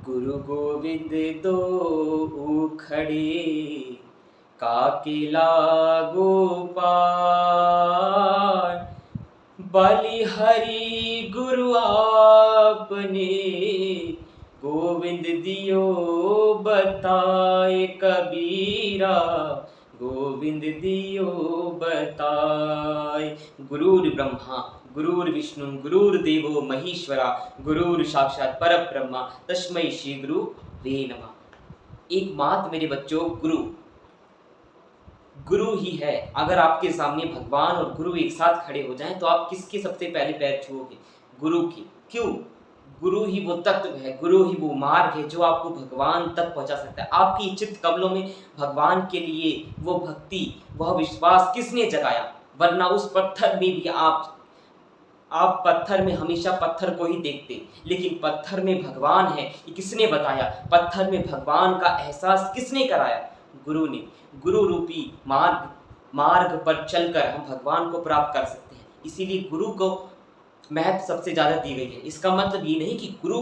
गुरु गोविंद दो खड़े, काके लागो पार। बलिहरि गुरु आपने, गोविंद दियो बताए कबीरा, गोविंद दियो बताए। गुरुर् ब्रह्मा गुरुर् विष्णु गुरुर्देवो महेश्वरा, गुरुर् साक्षात् परब्रह्मा तस्मै श्री गुरु वे नमः। एकमात्र मेरे बच्चों गुरु ही है। अगर आपके सामने भगवान और गुरु एक साथ खड़े हो जाएं तो आप किसके सबसे पहले पैर छुओगे? गुरु की। क्यों? गुरु ही वो तत्व है, गुरु ही वो मार्ग है जो आपको भगवान तक पहुंचा सकता है। आपकी चित्त कमलों में भगवान के लिए वो भक्ति, वह विश्वास किसने जगाया? वरना उस पत्थर में भी आप पत्थर में हमेशा पत्थर को ही देखते, लेकिन पत्थर में भगवान है ये किसने बताया? पत्थर में भगवान का एहसास किसने कराया? गुरु ने। गुरु रूपी मार्ग पर चलकर हम भगवान को प्राप्त कर सकते हैं। इसीलिए गुरु को महत्व सबसे ज्यादा दी गई है। इसका मतलब ये नहीं कि गुरु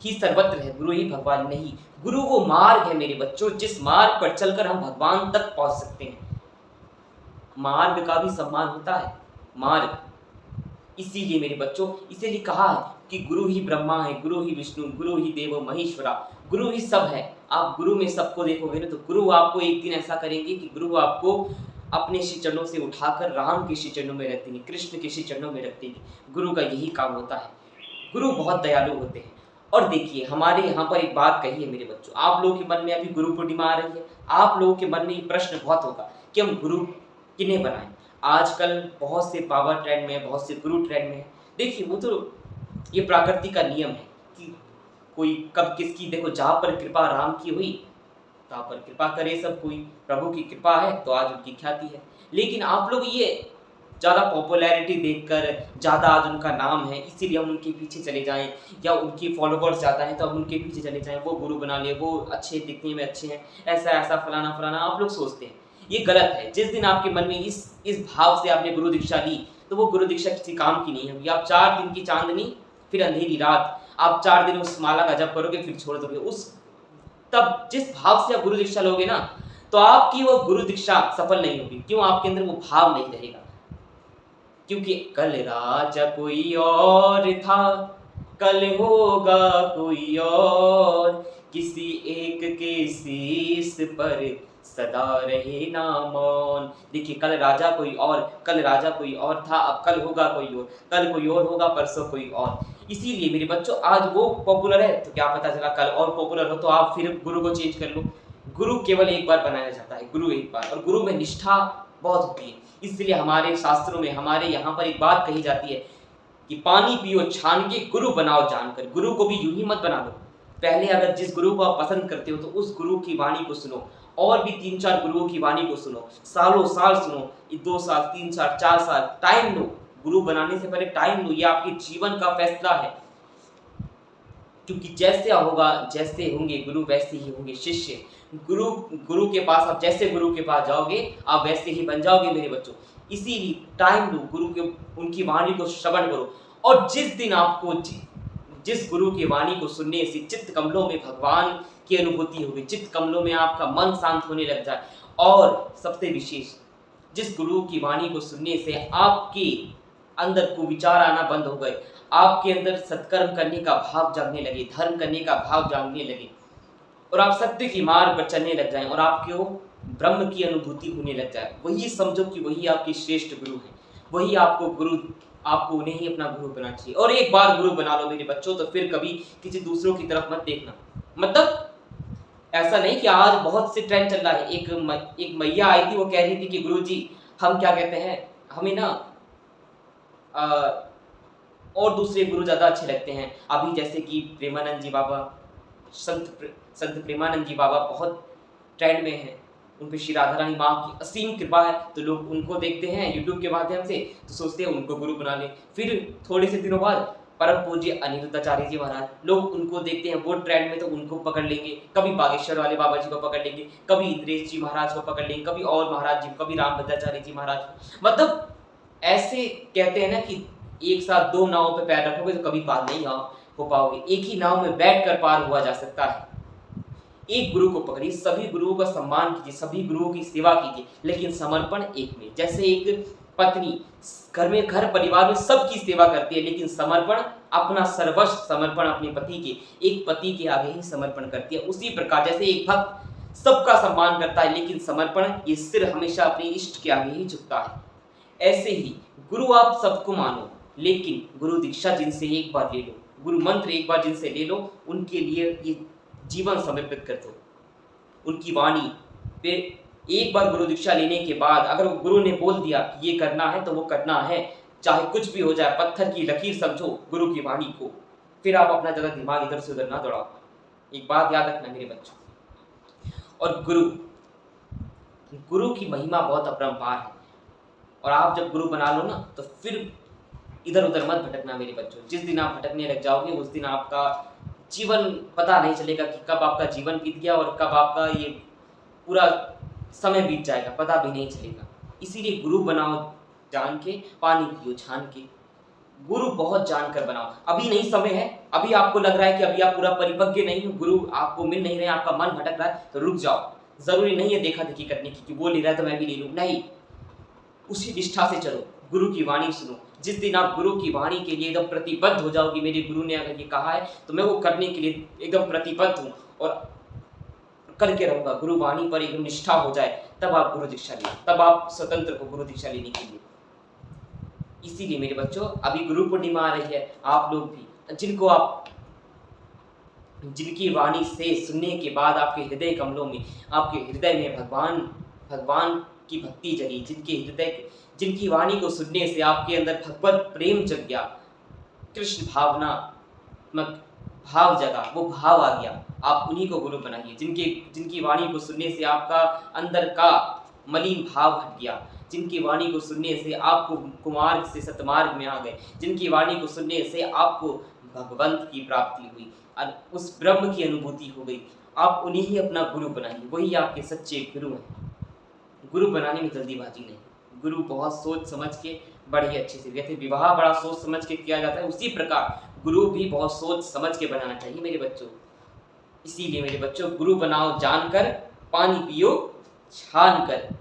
ही सर्वत्र है, गुरु ही भगवान नहीं। गुरु वो मार्ग है मेरे बच्चों, जिस मार्ग पर चलकर हम भगवान तक पहुंच सकते हैं। मार्ग का भी सम्मान होता है, मार्ग। इसीलिए मेरे बच्चों, इसीलिए कहा है कि गुरु ही ब्रह्मा है, गुरु ही विष्णु, गुरु ही देवो महेश्वरा, गुरु ही सब है। आप गुरु में सबको देखोगे ना, तो गुरु आपको एक दिन ऐसा करेंगे कि गुरु आपको अपने श्री चरणों से उठाकर राम के श्री चरणों में रख देंगे, कृष्ण के श्री चरणों में रख देंगे। गुरु का यही काम होता है। गुरु बहुत दयालु होते हैं। और देखिए, हमारे यहाँ पर एक बात कही है मेरे बच्चों, आप लोगों के मन में अभी गुरु पूर्णिमा आ रही है, आप लोगों के मन में ये प्रश्न बहुत होगा कि हम गुरु किन्हें बनाएं। आजकल बहुत से पावर ट्रेंड में, बहुत से गुरु ट्रेंड में। देखिए, वो तो ये प्रकृति का नियम है कि कोई कब किसकी, देखो जहाँ पर कृपा राम की हुई तहाँ पर कृपा करे सब कोई। प्रभु की कृपा है तो आज उनकी ख्याति है। लेकिन आप लोग ये ज़्यादा पॉपुलैरिटी देखकर, ज़्यादा आज उनका नाम है इसीलिए हम उनके पीछे चले जाएं, या उनकी फॉलोवर्स ज़्यादा हैं तो हम उनके पीछे चले जाएं, वो गुरु बना ले, वो अच्छे दिखने में अच्छे हैं, ऐसा ऐसा फलाना फलाना आप लोग सोचते हैं। ये गलत है। जिस दिन आपके मन में इस भाव से आपने गुरु दीक्षा ली, तो वो गुरु दीक्षा किसी काम की नहीं होगी। आप 4 दिन की चांदनी, फिर अंधेरी रात, आप 4 दिन उस माला का जप करोगे, फिर छोड़ दोगे। तब जिस भाव से आप गुरु दीक्षा लोगे ना, तो आपकी वो गुरु दीक्षा सफल नहीं होगी। क्यों? आपके अंदर वो भाव नहीं रहेगा। क्योंकि कल राजा कोई और था, कल होगा कोई और, किसी एक के शीश पर सदा रहे ना मौन। देखिए, कल राजा कोई और था, अब कल होगा कोई और, कल कोई और होगा, परसों कोई और। इसीलिए मेरे बच्चों, आज वो पॉपुलर है तो क्या पता चला कल और पॉपुलर हो तो आप फिर गुरु को चेंज कर लो। गुरु केवल एक बार बनाया जाता है, गुरु एक बार, और गुरु में निष्ठा बहुत होती है। इसलिए हमारे शास्त्रों में, हमारे यहाँ पर एक बात कही जाती है कि पानी पियो छान के, गुरु बनाओ जानकर। गुरु को भी यूं ही मत बना लो। पहले अगर जिस गुरु को आप पसंद करते हो तो उस गुरु की वाणी को सुनो, और भी 3-4 गुरुओं की वाणी को सुनो, सालों साल सुनो, 2 साल 3 साल 4 साल टाइम लो। गुरु बनाने से पहले टाइम लो, ये आपके जीवन का फैसला है। क्योंकि जैसे होंगे गुरु, वैसे ही होंगे शिष्य। गुरु के पास आप जैसे गुरु के पास जाओगे, आप वैसे ही बन जाओगे मेरे बच्चों। इसीलिए टाइम लो, उनकी वाणी को श्रवण करो। और जिस दिन आपको जिस गुरु की वाणी को सुनने से चित्त कमलों में भगवान की अनुभूति होगी, चित्त कमलों में आपका मन शांत होने लग जाए, और सबसे विशेष, जिस गुरु की वाणी को सुनने से आपके अंदर को विचार आना बंद हो गए, आपके अंदर सत्कर्म करने का भाव जागने लगे, धर्म करने का भाव जागने लगे, और आप सत्य की मार्ग पर चलने लग जाएं, और आपको ब्रह्म की अनुभूति होने लग जाए, वही समझो कि वही आपके श्रेष्ठ गुरु हैं। वही आपको उन्हें ही अपना गुरु बनाना चाहिए। और एक बार गुरु बना लो मेरे बच्चों, तो फिर कभी किसी दूसरों की तरफ मत देखना। मतलब ऐसा नहीं कि आज बहुत से ट्रेंड चल रहा है। एक मैया आई थी, वो कह रही थी कि गुरुजी, हम क्या कहते हैं, हमें ना और दूसरे गुरु ज़्यादा अच्छे लगते हैं। अभी जैसे कि प्रेमानंद जी बाबा, संत प्रेमानंद जी बाबा बहुत ट्रेंड में हैं। उन पे श्री राधा रानी माँ की असीम कृपा है, तो लोग उनको देखते हैं यूट्यूब के माध्यम से, तो सोचते हैं उनको गुरु बना लें। फिर थोड़े से दिनों बाद परम पूज्य अनिरुद्धाचार्य जी महाराज, लोग उनको देखते हैं, वो ट्रेंड में, तो उनको पकड़ लेंगे। कभी बागेश्वर वाले बाबा जी को पकड़ लेंगे, कभी इंद्रेश जी महाराज को पकड़ लेंगे, कभी और महाराज जी, कभी रामभद्राचार्य जी महाराज। मतलब ऐसे कहते हैं ना कि एक साथ 2 नावों पे पैर रखोगे तो कभी पार नहीं आओ। हो पाओगे। एक ही नाव में बैठकर पार हुआ जा सकता है। एक गुरु को पकड़िए, सभी गुरुओं का सम्मान कीजिए, सभी गुरुओं की सेवा कीजिए, लेकिन समर्पण एक में। जैसे एक पत्नी घर परिवार में सबकी सेवा करती है, लेकिन समर्पण, अपना सर्वस्व समर्पण अपने पति के, एक पति के आगे ही समर्पण करती है। उसी प्रकार जैसे एक भक्त सबका सम्मान करता है, लेकिन समर्पण ये सिर हमेशा अपने इष्ट के आगे ही झुकता है। ऐसे ही गुरु आप सबको मानो, लेकिन गुरु दीक्षा जिनसे एक बार ले लो, गुरु मंत्र एक बार जिनसे ले लो, उनके लिए ये जीवन समर्पित कर दो। उनकी वाणी पे एक बार गुरु दीक्षा लेने के बाद अगर वो गुरु ने बोल दिया कि ये करना है तो वो करना है, चाहे कुछ भी हो जाए। पत्थर की लकीर समझो गुरु की वाणी को, फिर आप अपना ज़्यादा दिमाग इधर से उधर ना दौड़ाओ। एक बात याद रखना मेरे बच्चों, और गुरु की महिमा बहुत अपरंपार है। और आप जब गुरु बना लो ना, तो फिर इधर उधर मत भटकना मेरे बच्चों। जिस दिन आप भटकने लग जाओगे, उस दिन आपका जीवन पता नहीं चलेगा कि कब आपका जीवन बीत गया और कब आपका ये पूरा समय बीत जाएगा, पता भी नहीं चलेगा। इसीलिए गुरु बनाओ जान के, पानी पियो छान के। गुरु बहुत जानकर बनाओ। अभी नहीं समय है, अभी आपको लग रहा है कि अभी आप पूरा परिपक्व नहीं हो, गुरु आपको मिल नहीं रहे, आपका मन भटक रहा है, तो रुक जाओ। जरूरी नहीं है देखा देखी करने की कि वो ले रहा है तो मैं भी ले लूँ, नहीं। उसी निष्ठा से चलो, गुरु की वाणी सुनो। जिस दिन आप गुरु की वाणी के लिए एकदम प्रतिबद्ध हो जाओगे, मेरे गुरु ने अगर ये कहा है तो मैं वो करने के लिए एकदम प्रतिबद्ध हूँ और करके रहूंगा, गुरु वाणी पर एकदम निष्ठा हो जाए, तब आप गुरु दीक्षा लें, तब आप स्वतंत्र हो गुरु दीक्षा लेने के लिए। इसीलिए मेरे बच्चों, अभी गुरु पूर्णिमा आ रही है, आप लोग भी जिनकी वाणी से सुनने के बाद आपके हृदय कमलों में, आपके हृदय में भगवान की भक्ति जगी, जिनकी वाणी को सुनने से आपके अंदर भगवत प्रेम जग गया, कृष्ण भावनात्मक भाव जगा, वो भाव आ गया, आप उन्हीं को गुरु बनाइए। जिनकी वाणी को सुनने से आपका अंदर का मलिन भाव हट गया, जिनकी वाणी को सुनने से आपको कुमार्ग से सतमार्ग में आ गए, जिनकी वाणी को सुनने से आपको भगवंत की प्राप्ति हुई, उस ब्रह्म की अनुभूति हो गई, आप उन्हीं ही अपना गुरु बनाइए। वही आपके सच्चे गुरु हैं। गुरु बनाने में जल्दीबाजी नहीं, गुरु बहुत सोच समझ के बड़े अच्छे से, जैसे विवाह बड़ा सोच समझ के किया जाता है, उसी प्रकार गुरु भी बहुत सोच समझ के बनाना चाहिए मेरे बच्चों। इसीलिए मेरे बच्चों, गुरु बनाओ जानकर, पानी पियो छान कर।